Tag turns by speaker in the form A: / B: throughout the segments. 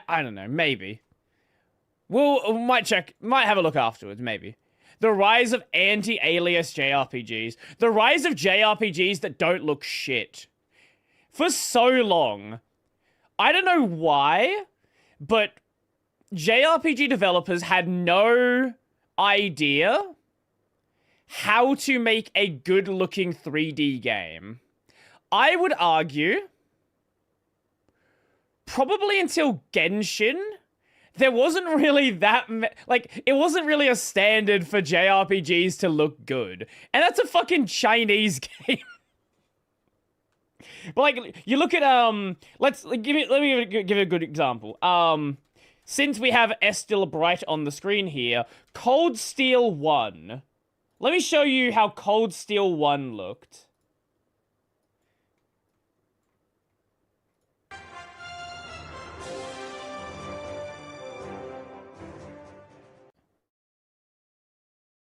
A: I don't know, maybe. Might check, might have a look afterwards, maybe. The rise of anti-alias JRPGs. The rise of JRPGs that don't look shit. For so long, I don't know why, but JRPG developers had no idea how to make a good-looking 3D game. I would argue, probably until Genshin, there wasn't really that, it wasn't really a standard for JRPGs to look good. And that's a fucking Chinese game. But, like, you look at, let me give a good example. Since we have Estelle Bright on the screen here, Cold Steel 1. Let me show you how Cold Steel 1 looked.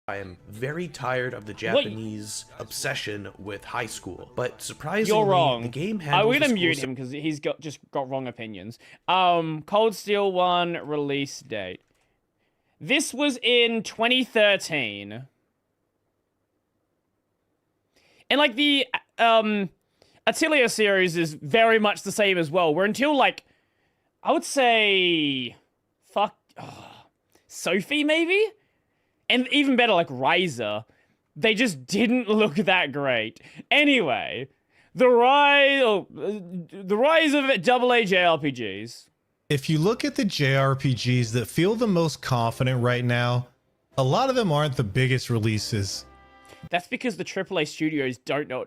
B: I am very tired of the Japanese obsession with high school, but surprisingly,
A: you're wrong.
B: The game handles
A: we're gonna mute him because he's just got wrong opinions. Cold Steel 1 release date. This was in 2013. And, like, the Atelier series is very much the same as well, where until, like, I would say, Sophie, maybe? And even better, like, Riser. They just didn't look that great. Anyway, the rise of AA JRPGs.
C: If you look at the JRPGs that feel the most confident right now, a lot of them aren't the biggest releases.
A: That's because the AAA studios don't know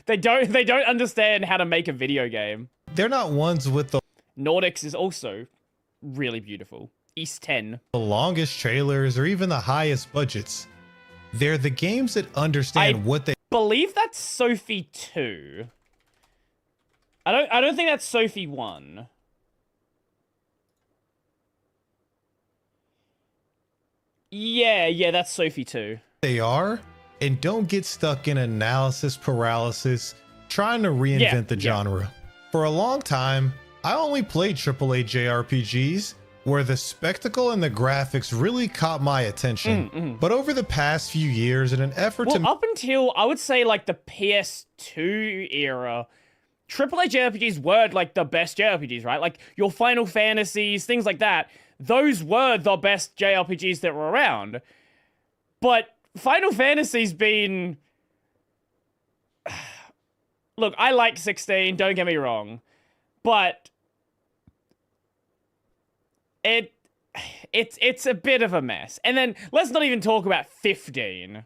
A: they don't understand how to make a video game.
C: They're not ones with the
A: Nordics is also really beautiful. East 10.
C: The longest trailers or even the highest budgets. They're the games that understand what they
A: believe that's Sophie 2. I don't think that's Sophie 1. Yeah, that's Sophie 2.
C: They are, and don't get stuck in analysis paralysis trying to reinvent the genre. For a long time, I only played AAA JRPGs where the spectacle and the graphics really caught my attention. But over the past few years, in an effort to
A: up until, I would say, like, the PS2 era, AAA JRPGs were, like, the best JRPGs, right? Like, your Final Fantasies, things like that. Those were the best JRPGs that were around. But Final Fantasy's been... Look, I like 16, don't get me wrong. But... It's a bit of a mess. And then let's not even talk about 15.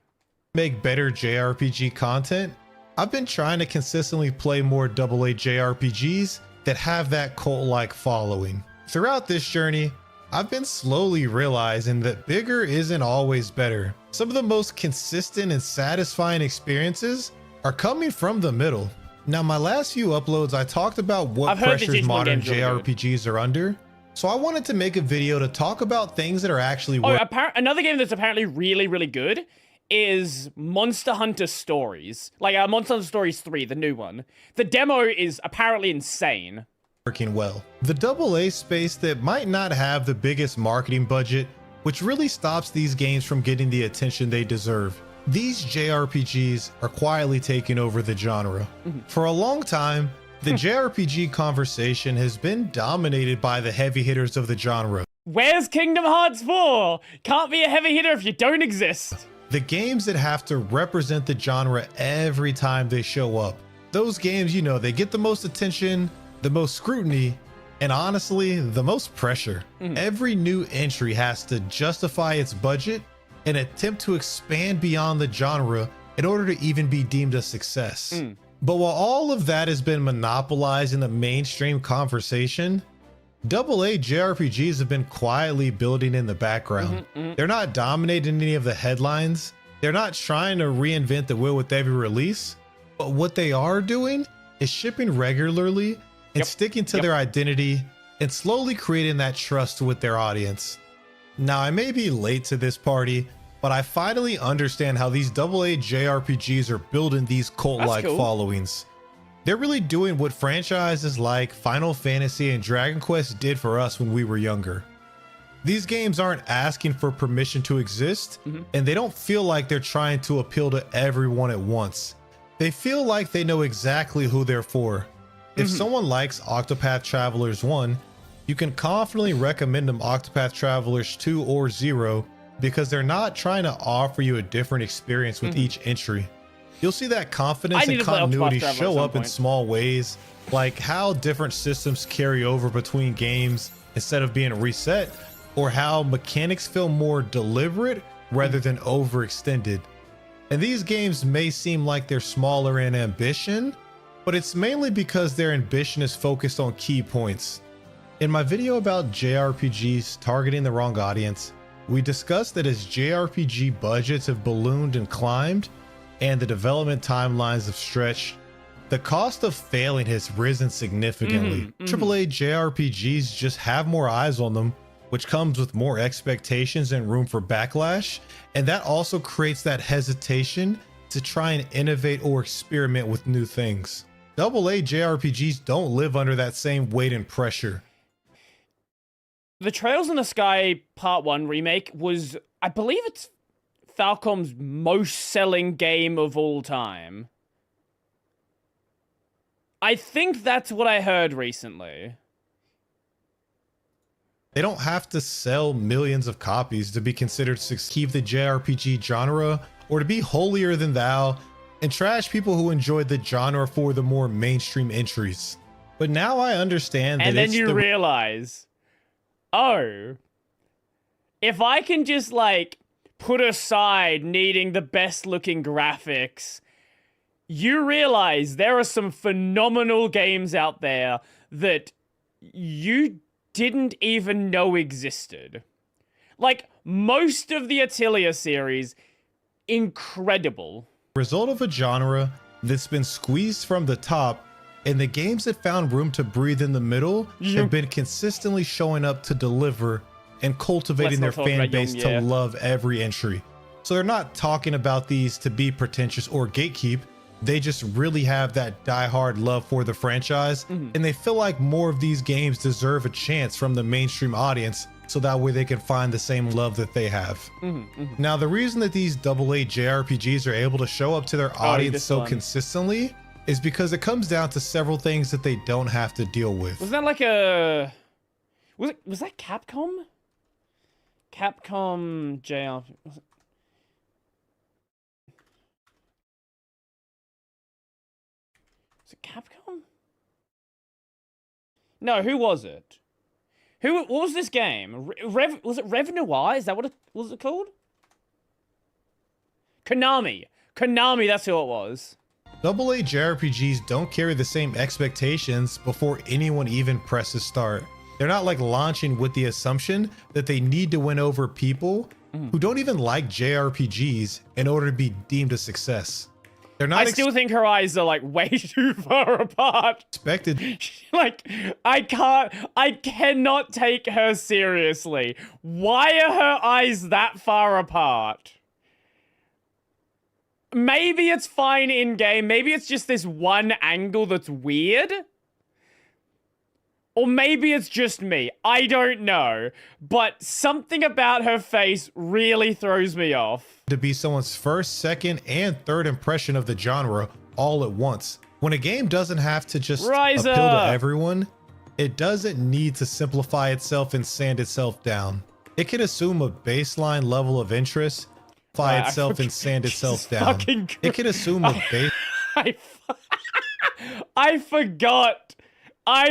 C: Make better JRPG content. I've been trying to consistently play more AA JRPGs that have that cult-like following. Throughout this journey, I've been slowly realizing that bigger isn't always better. Some of the most consistent and satisfying experiences are coming from the middle. Now, my last few uploads, I talked about what pressures modern JRPGs are under. So I wanted to make a video to talk about things that are actually
A: another game that's apparently really, really good is Monster Hunter Stories. Like, Monster Hunter Stories 3, the new one. The demo is apparently insane.
C: Working well. The AA space that might not have the biggest marketing budget, which really stops these games from getting the attention they deserve. These JRPGs are quietly taking over the genre. For a long time, the JRPG conversation has been dominated by the heavy hitters of the genre.
A: Where's Kingdom Hearts 4? Can't be a heavy hitter if you don't exist.
C: The games that have to represent the genre every time they show up. Those games, you know, they get the most attention, the most scrutiny, and honestly, the most pressure. Every new entry has to justify its budget and attempt to expand beyond the genre in order to even be deemed a success. But while all of that has been monopolized in the mainstream conversation, AA JRPGs have been quietly building in the background. They're not dominating any of the headlines. They're not trying to reinvent the wheel with every release. But what they are doing is shipping regularly and sticking to their identity and slowly creating that trust with their audience. Now, I may be late to this party, but I finally understand how these AA JRPGs are building these cult-like followings. They're really doing what franchises like Final Fantasy and Dragon Quest did for us when we were younger. These games aren't asking for permission to exist, and they don't feel like they're trying to appeal to everyone at once. They feel like they know exactly who they're for. If someone likes Octopath Travelers 1, you can confidently recommend them Octopath Travelers 2 or 0 because they're not trying to offer you a different experience with each entry. You'll see that confidence and continuity show up in small ways, like how different systems carry over between games instead of being reset, or how mechanics feel more deliberate rather than overextended. And these games may seem like they're smaller in ambition, but it's mainly because their ambition is focused on key points. In my video about JRPGs targeting the wrong audience, we discussed that as JRPG budgets have ballooned and climbed, and the development timelines have stretched, the cost of failing has risen significantly. AAA JRPGs just have more eyes on them, which comes with more expectations and room for backlash, and that also creates that hesitation to try and innovate or experiment with new things. AA JRPGs don't live under that same weight and pressure.
A: The Trails in the Sky Part 1 remake was, I believe it's Falcom's most selling game of all time. I think that's what I heard recently.
C: They don't have to sell millions of copies to be considered to keep the JRPG genre, or to be holier than thou and trash people who enjoyed the genre for the more mainstream entries. But now I understand that.
A: And then you realize, oh, if I can just like put aside needing the best looking graphics, you realize there are some phenomenal games out there that you didn't even know existed. Like most of the Atelier series, incredible.
C: Result of a genre that's been squeezed from the top, and the games that found room to breathe in the middle have been consistently showing up to deliver and cultivating their fan base to love every entry. So they're not talking about these to be pretentious or gatekeep. They just really have that diehard love for the franchise, and they feel like more of these games deserve a chance from the mainstream audience, so that way they can find the same love that they have. Now, the reason that these AA JRPGs are able to show up to their audience so consistently is because it comes down to several things that they don't have to deal with.
A: Was that like a... Was that Capcom? Capcom JRPG... Was it Capcom? No, who was it? What was this game? Was it Rev Noir? Is that what it was called? Konami. Konami, that's who it was.
C: AA JRPGs don't carry the same expectations before anyone even presses start. They're not like launching with the assumption that they need to win over people who don't even like JRPGs in order to be deemed a success. They're not.
A: I still think her eyes are like way too far apart.
C: Expected.
A: Like, I cannot take her seriously. Why are her eyes that far apart? Maybe it's fine in game. Maybe it's just this one angle that's weird. Or maybe it's just me. I don't know. But something about her face really throws me off.
C: To be someone's first, second, and third impression of the genre all at once. When a game doesn't have to just appeal to everyone, it doesn't need to simplify itself and sand itself down. It can assume a baseline level of interest, itself and sand itself down. It can assume a base.
A: I forgot how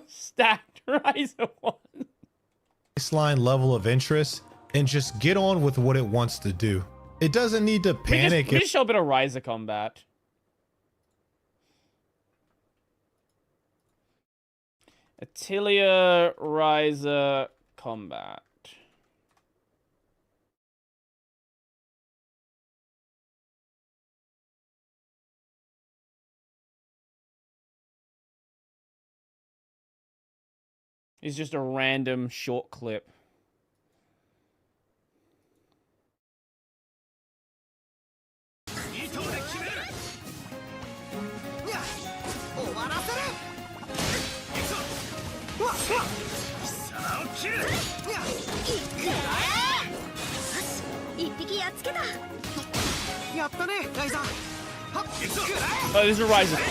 A: stacked Ryza was.
C: Baseline level of interest and just get on with what it wants to do. It doesn't need to panic.
A: We just show a bit of Ryza combat. Atelier Ryza combat. It's just a random short clip. Oh, there's a Rise of 3.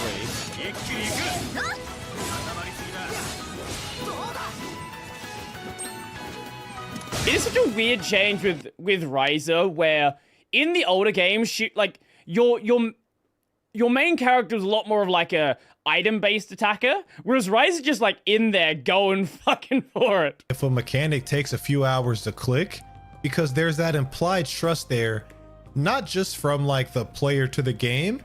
A: It is such a weird change with Ryza, where in the older games, like your main character is a lot more of like a item-based attacker, whereas Ryza just like in there going fucking for it.
C: If a mechanic takes a few hours to click, because there's that implied trust there, not just from like the player to the game,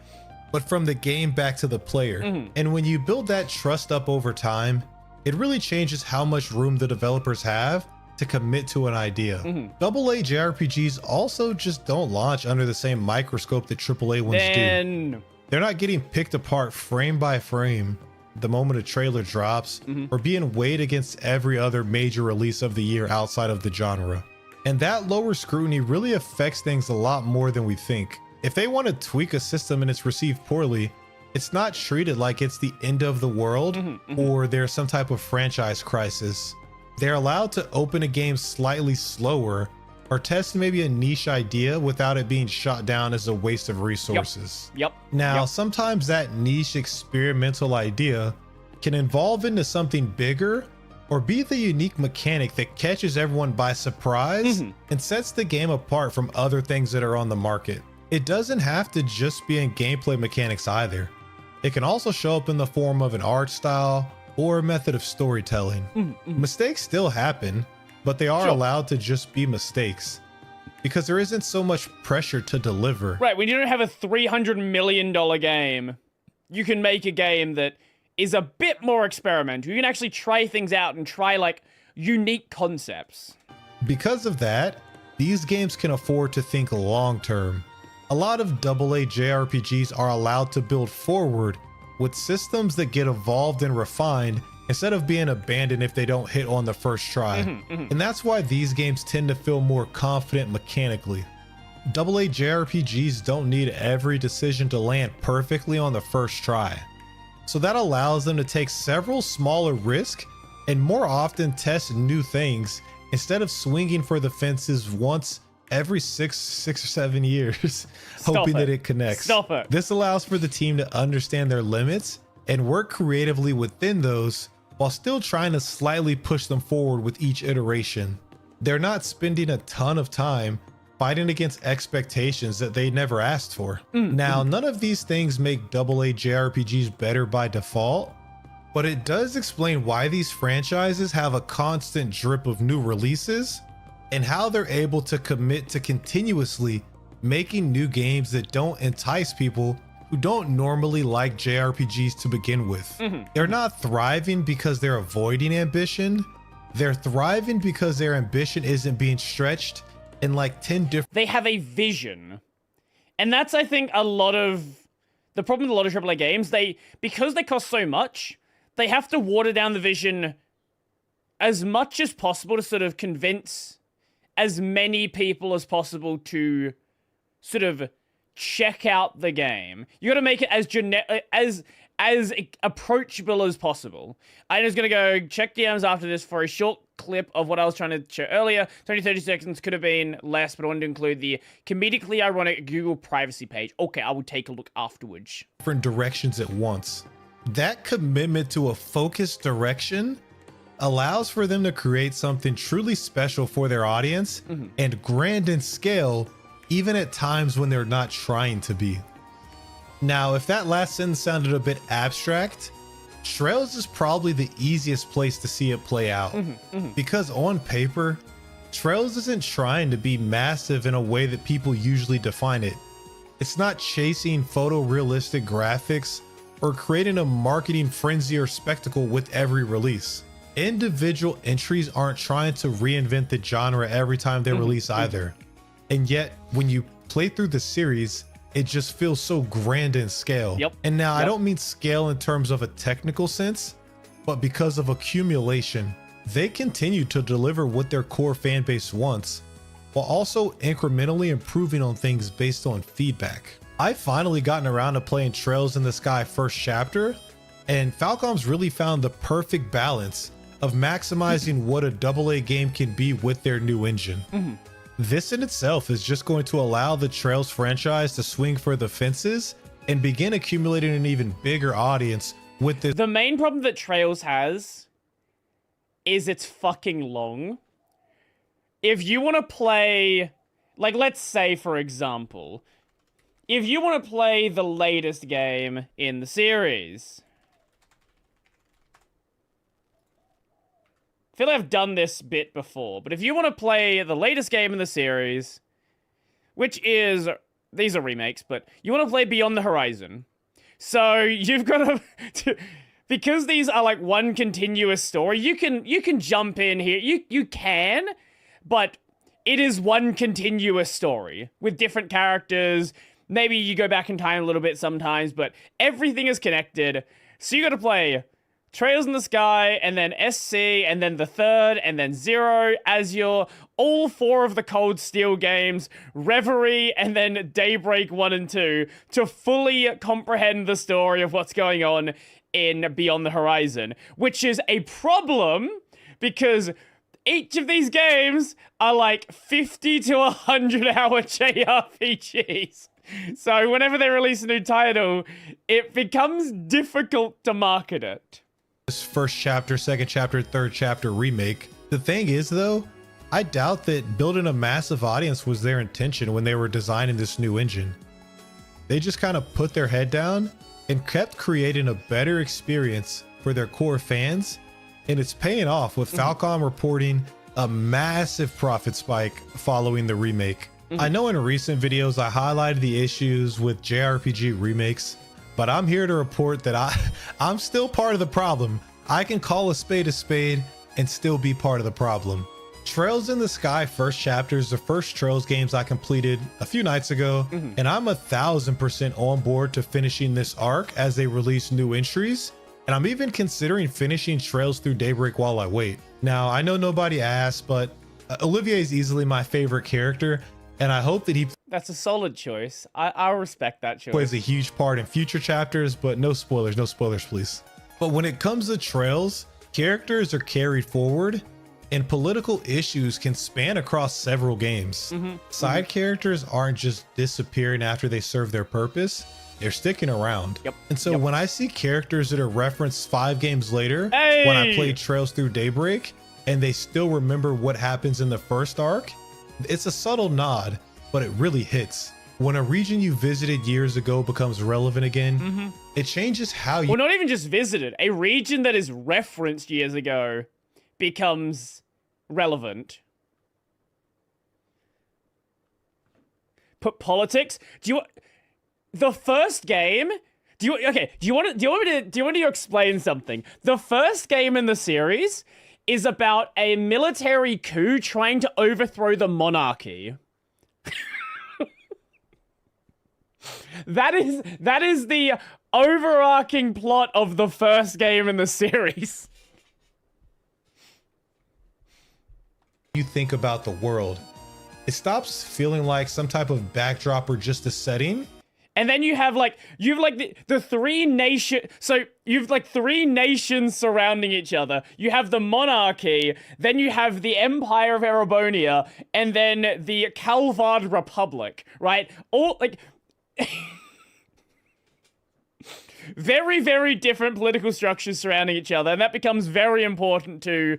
C: but from the game back to the player. And when you build that trust up over time, it really changes how much room the developers have to commit to an idea. AA JRPGs also just don't launch under the same microscope that AAA ones do. They're not getting picked apart frame by frame the moment a trailer drops, or being weighed against every other major release of the year outside of the genre. And that lower scrutiny really affects things a lot more than we think. If they want to tweak a system and it's received poorly, it's not treated like it's the end of the world or there's some type of franchise crisis. They're allowed to open a game slightly slower or test maybe a niche idea without it being shot down as a waste of resources. Now, sometimes that niche experimental idea can evolve into something bigger or be the unique mechanic that catches everyone by surprise and sets the game apart from other things that are on the market. It doesn't have to just be in gameplay mechanics either. It can also show up in the form of an art style or a method of storytelling. Mistakes still happen, but they are allowed to just be mistakes because there isn't so much pressure to deliver.
A: Right, when you don't have a $300 million game, you can make a game that is a bit more experimental. You can actually try things out and try like unique concepts.
C: Because of that, these games can afford to think long term. A lot of AA JRPGs are allowed to build forward with systems that get evolved and refined instead of being abandoned if they don't hit on the first try. And that's why these games tend to feel more confident mechanically. AA JRPGs don't need every decision to land perfectly on the first try. So that allows them to take several smaller risks and more often test new things instead of swinging for the fences once every six or 7 years, hoping that it connects. This allows for the team to understand their limits and work creatively within those while still trying to slightly push them forward with each iteration. They're not spending a ton of time fighting against expectations that they never asked for. Now, none of these things make AA JRPGs better by default, but it does explain why these franchises have a constant drip of new releases and how they're able to commit to continuously making new games that don't entice people who don't normally like JRPGs to begin with. They're not thriving because they're avoiding ambition. They're thriving because their ambition isn't being stretched in like 10 different...
A: They have a vision. And that's, I think, a lot of... The problem with a lot of AAA games, because they cost so much, they have to water down the vision as much as possible to sort of convince as many people as possible to sort of check out the game. You got to make it as approachable as possible. I'm just going to go check DMs after this for a short clip of what I was trying to show earlier. 30 seconds, could have been less, but I wanted to include the comedically ironic Google privacy page. Okay, I will take a look afterwards.
C: Different directions at once. That commitment to a focused direction allows for them to create something truly special for their audience and grand in scale, even at times when they're not trying to be. Now, if that last sentence sounded a bit abstract, Trails is probably the easiest place to see it play out. Because on paper, Trails isn't trying to be massive in a way that people usually define it. It's not chasing photorealistic graphics or creating a marketing frenzy or spectacle with every release. Individual entries aren't trying to reinvent the genre every time they release either. And yet, when you play through the series, it just feels so grand in scale. And now I don't mean scale in terms of a technical sense, but because of accumulation. They continue to deliver what their core fan base wants, while also incrementally improving on things based on feedback. I've finally gotten around to playing Trails in the Sky first chapter, And Falcom's really found the perfect balance of maximizing what a AA game can be with their new engine. This in itself is just going to allow the Trails franchise to swing for the fences and begin accumulating an even bigger audience with this.
A: The main problem that Trails has is it's fucking long. If you want to play, like, let's say, for example, if you want to play the latest game in the series, I feel like I've done this bit before, but if you want to play the latest game in the series, which is, these are remakes, but you want to play Beyond the Horizon. So you've got to, because these are like one continuous story, you can jump in here. You can, but it is one continuous story with different characters. Maybe you go back in time a little bit sometimes, but everything is connected. So you got to play Trails in the Sky, and then SC, and then the third, and then Zero, Azure, all 4 of the Cold Steel games, Reverie, and then Daybreak 1 and 2, to fully comprehend the story of what's going on in Beyond the Horizon, which is a problem, because each of these games are like 50 to 100 hour JRPGs. So whenever they release a new title, it becomes difficult to market it.
C: This first chapter, second chapter, third chapter remake. The thing is though, I doubt that building a massive audience was their intention when they were designing this new engine. They just kind of put their head down and kept creating a better experience for their core fans, and it's paying off with Falcom reporting a massive profit spike following the remake. I know in recent videos I highlighted the issues with JRPG remakes, but I'm here to report that I'm still part of the problem. I can call a spade and still be part of the problem. Trails in the Sky first chapter is the first Trails games I completed a few nights ago, and I'm 1000% on board to finishing this arc as they release new entries, and I'm even considering finishing Trails through Daybreak while I wait. Now, I know nobody asked, but Olivier is easily my favorite character, and I hope that he
A: That's a solid choice. I respect that choice.
C: plays a huge part in future chapters, but no spoilers, please. But when it comes to Trails, characters are carried forward and political issues can span across several games. Side characters aren't just disappearing after they serve their purpose, they're sticking around. And so when I see characters that are referenced 5 games later, when I play Trails through Daybreak, and they still remember what happens in the first arc, it's a subtle nod, but it really hits. When a region you visited years ago becomes relevant again, it changes how you—
A: Well, not even just visited. A region that is referenced years ago becomes relevant. Put politics. Do you? The first game. Do you? Okay. Do you want me to explain something? The first game in the series is about a military coup trying to overthrow the monarchy. That is the overarching plot of the first game in the series.
C: You think about the world, it stops feeling like some type of backdrop or just a setting.
A: And then you have like the 3 nation. So you've like 3 nations surrounding each other. You have the monarchy, then you have the Empire of Erebonia, and then the Calvard Republic, right? All like very, very different political structures surrounding each other, and that becomes very important to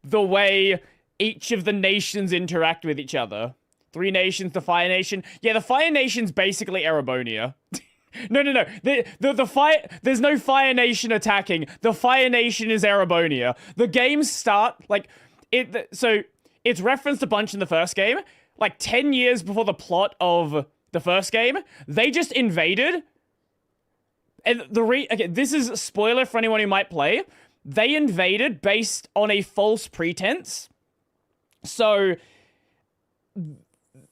A: the way each of the nations interact with each other. 3 nations, the Fire Nation. Yeah, the Fire Nation's basically Erebonia. No. The Fire... There's no Fire Nation attacking. The Fire Nation is Erebonia. The games start, like... So, it's referenced a bunch in the first game. Like, 10 years before the plot of the first game, they just invaded. And okay, this is a spoiler for anyone who might play. They invaded based on a false pretense. So...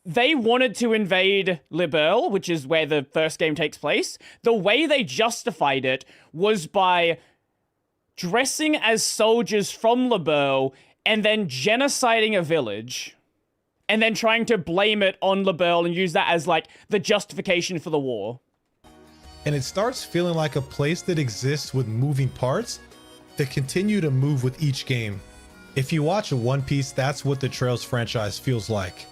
A: They wanted to invade Liberl, which is where the first game takes place. The way they justified it was by dressing as soldiers from Liberl and then genociding a village and then trying to blame it on Liberl and use that as like the justification for the war.
C: and it starts feeling like a place that exists with moving parts that continue to move with each game. If you watch One Piece, that's what the Trails franchise feels like.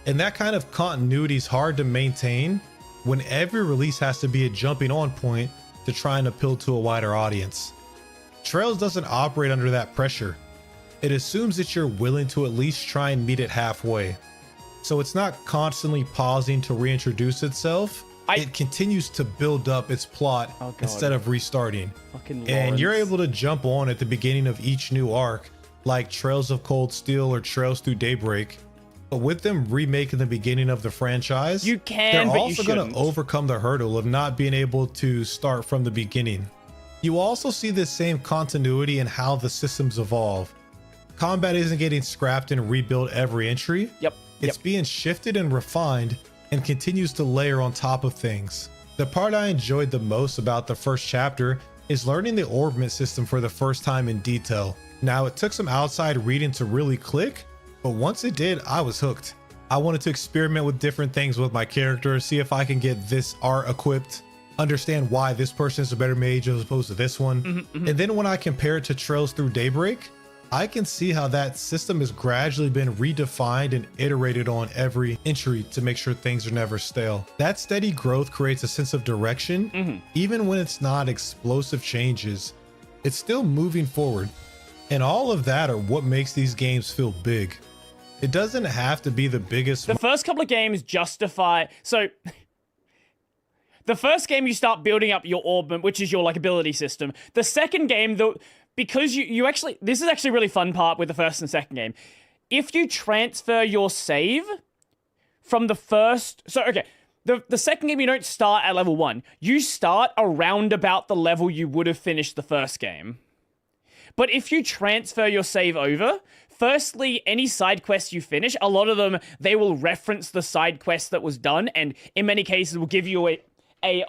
C: And that kind of continuity is hard to maintain when every release has to be a jumping on point to try and appeal to a wider audience. Trails doesn't operate under that pressure. It assumes that you're willing to at least try and meet it halfway. So it's not constantly pausing to reintroduce itself. It continues to build up its plot instead of restarting. And you're able to jump on at the beginning of each new arc, like Trails of Cold Steel or Trails Through Daybreak. But with them remaking the beginning of the franchise, they're also going to overcome the hurdle of not being able to start from the beginning. You also see this same continuity in how the systems evolve. Combat isn't getting scrapped and rebuilt every entry. It's being shifted and refined and continues to layer on top of things. The part I enjoyed the most about the first chapter is learning the orbment system for the first time in detail. Now, it took some outside reading to really click, but once it did, I was hooked. I wanted to experiment with different things with my character, see if I can get this art equipped, understand why this person is a better mage as opposed to this one. And then when I compare it to Trails Through Daybreak, I can see how that system has gradually been redefined and iterated on every entry to make sure things are never stale. That steady growth creates a sense of direction. Even when it's not explosive changes, it's still moving forward. And all of that are what makes these games feel big. It doesn't have to be the biggest.
A: The first couple of games justify. So the first game you start building up your orbment, which is your like ability system. The second game, though, because you actually, this is actually a really fun part with the first and second game. If you transfer your save from the first, so okay, the second game you don't start at level 1. You start around about the level you would have finished the first game. But if you transfer your save over, firstly, any side quests you finish, a lot of them, they will reference the side quest that was done, and in many cases will give you a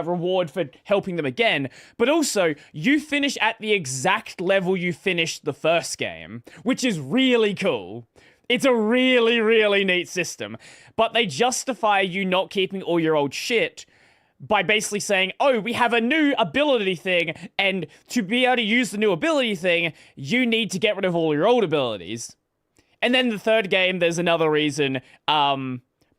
A: reward for helping them again. But also, you finish at the exact level you finished the first game, which is really cool. It's a really, really neat system. But they justify you not keeping all your old shit by basically saying, oh, we have a new ability thing, and to be able to use the new ability thing, you need to get rid of all your old abilities. And then the third game, there's another reason.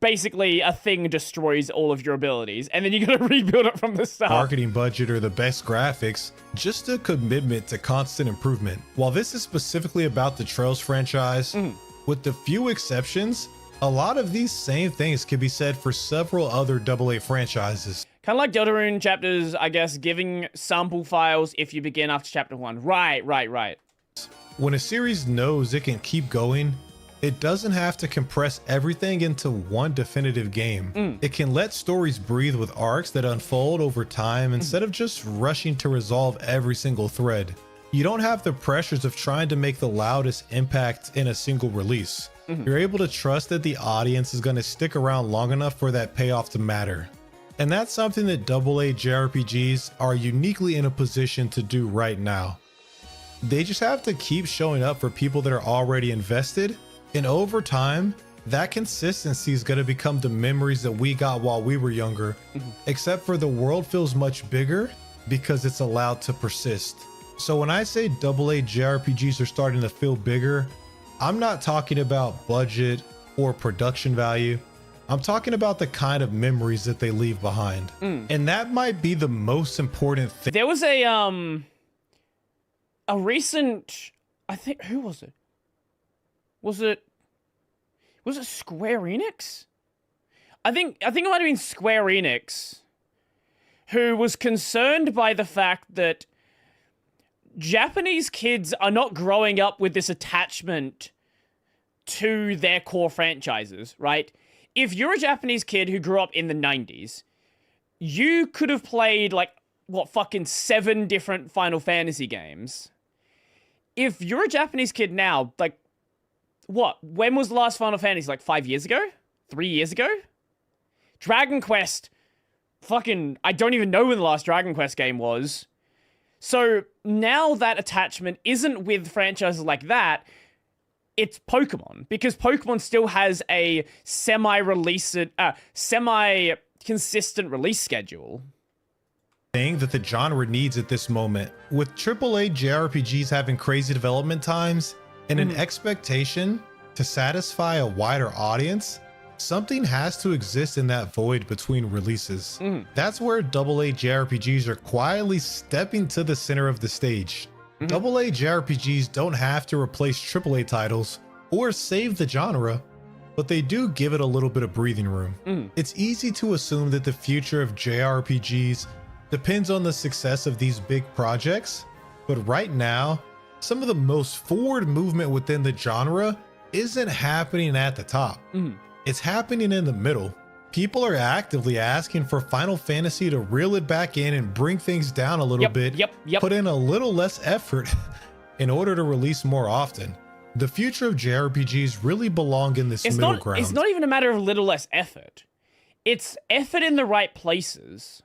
A: Basically, a thing destroys all of your abilities, and then you gotta rebuild it from the start.
C: Marketing budget or the best graphics, just a commitment to constant improvement. While this is specifically about the Trails franchise, with the few exceptions, a lot of these same things can be said for several other AA franchises.
A: Kind of like Deltarune chapters, I guess, giving sample files if you begin after chapter 1. Right.
C: When a series knows it can keep going, it doesn't have to compress everything into one definitive game. It can let stories breathe with arcs that unfold over time instead of just rushing to resolve every single thread. You don't have the pressures of trying to make the loudest impact in a single release. You're able to trust that the audience is going to stick around long enough for that payoff to matter. And that's something that AA JRPGs are uniquely in a position to do right now. They just have to keep showing up for people that are already invested, and over time, that consistency is going to become the memories that we got while we were younger, except for the world feels much bigger because it's allowed to persist. So when I say AA JRPGs are starting to feel bigger, I'm not talking about budget or production value. I'm talking about the kind of memories that they leave behind. And that might be the most important thing.
A: There was a recent, I think, who was it? Was it Square Enix? I think it might have been Square Enix, who was concerned by the fact that Japanese kids are not growing up with this attachment to their core franchises, right? If you're a Japanese kid who grew up in the 90s, you could have played, like, what, fucking 7 different Final Fantasy games. If you're a Japanese kid now, like, what? When was the last Final Fantasy? Like 5 years ago? 3 years ago? Dragon Quest. Fucking, I don't even know when the last Dragon Quest game was. So now that attachment isn't with franchises like that, it's Pokemon. Because Pokemon still has a semi-consistent release schedule.
C: thing that the genre needs at this moment. With AAA JRPGs having crazy development times and an expectation to satisfy a wider audience, something has to exist in that void between releases. That's where AA JRPGs are quietly stepping to the center of the stage. AA JRPGs don't have to replace AAA titles or save the genre, but they do give it a little bit of breathing room. It's easy to assume that the future of JRPGs depends on the success of these big projects, but right now, some of the most forward movement within the genre isn't happening at the top. It's happening in the middle. People are actively asking for Final Fantasy to reel it back in and bring things down a little bit, put in a little less effort in order to release more often. The future of JRPGs really belong in this middle ground.
A: It's not even a matter of little less effort. It's effort in the right places.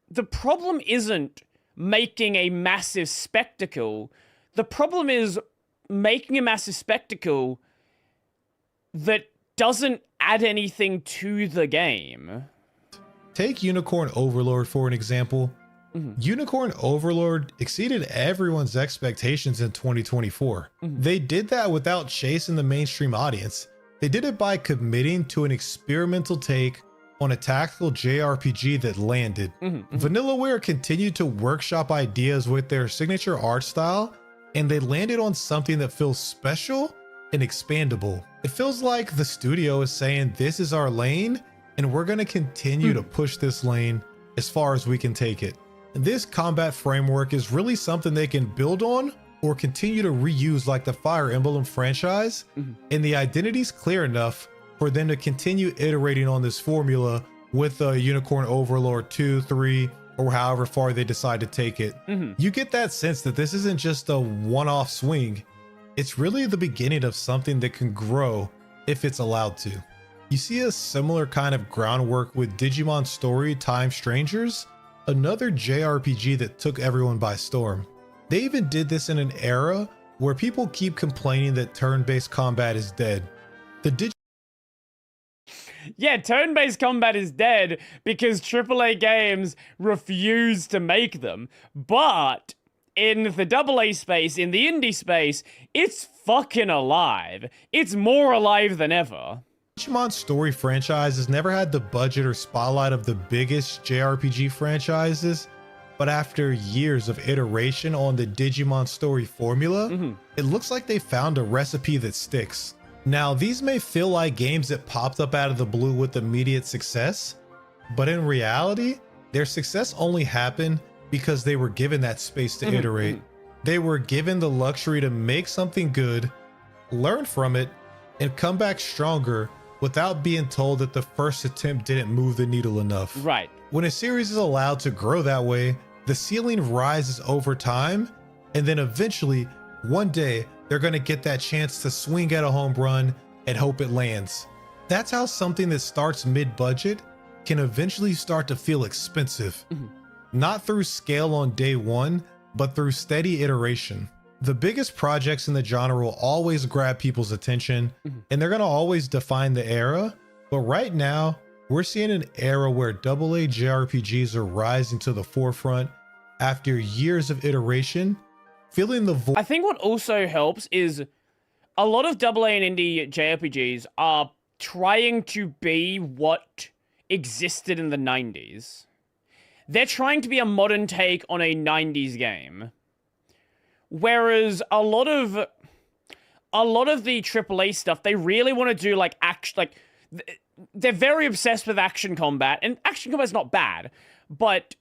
A: The problem isn't making a massive spectacle. The problem is making a massive spectacle that doesn't add anything to the game.
C: Take Unicorn Overlord for an example. Unicorn Overlord exceeded everyone's expectations in 2024. They did that without chasing the mainstream audience. They did it by committing to an experimental take on a tactical JRPG that landed. Vanillaware continued to workshop ideas with their signature art style, and they landed on something that feels special and expandable. It feels like the studio is saying, this is our lane, and we're going to continue to push this lane as far as we can take it. And this combat framework is really something they can build on or continue to reuse like the Fire Emblem franchise, and the identity's clear enough for them to continue iterating on this formula with Unicorn Overlord 2, 3, or however far they decide to take it. You get that sense that this isn't just a one-off swing. It's really the beginning of something that can grow if it's allowed to. You see a similar kind of groundwork with Digimon Story Time Strangers, another JRPG that took everyone by storm. They even did this in an era where people keep complaining that turn-based combat is dead.
A: Yeah, turn-based combat is dead because AAA games refuse to make them. But in the AA space, in the indie space, it's fucking alive. It's more alive than ever.
C: Digimon Story franchise has never had the budget or spotlight of the biggest JRPG franchises, but after years of iteration on the Digimon Story formula, it looks like they found a recipe that sticks. Now, these may feel like games that popped up out of the blue with immediate success, but in reality, their success only happened because they were given that space to iterate. They were given the luxury to make something good, learn from it, and come back stronger without being told that the first attempt didn't move the needle enough.
A: Right.
C: When a series is allowed to grow that way, the ceiling rises over time, and then eventually, one day, they're going to get that chance to swing at a home run and hope it lands. That's how something that starts mid-budget can eventually start to feel expensive. Not through scale on day one, but through steady iteration. The biggest projects in the genre will always grab people's attention, and they're going to always define the era. But right now, we're seeing an era where AA JRPGs are rising to the forefront after years of iteration, filling the void.
A: I think what also helps is a lot of AA and indie JRPGs are trying to be what existed in the 90s. They're trying to be a modern take on a 90s game. Whereas a lot of the AAA stuff, they really want to do like action, like they're very obsessed with action combat, and action combat's not bad, but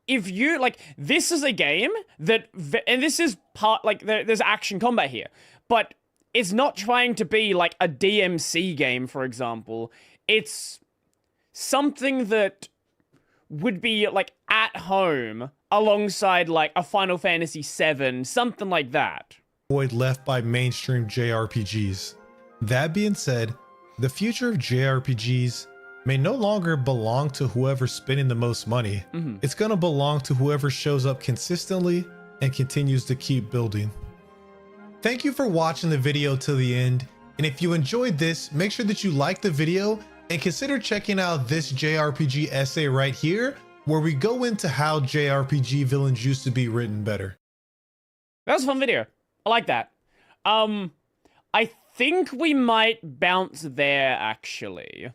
A: if you like, this is a game that, and this is part, like there's action combat here, but it's not trying to be like a DMC game, for example. It's something that would be like at home alongside like a Final Fantasy VII, something like that.
C: Void left by mainstream JRPGs. That being said, the future of JRPGs may no longer belong to whoever's spending the most money. It's gonna belong to whoever shows up consistently and continues to keep building. Thank you for watching the video till the end. And if you enjoyed this, make sure that you like the video And consider checking out this JRPG essay right here, where we go into how JRPG villains used to be written better.
A: That was a fun video. I like that. I think we might bounce there, actually.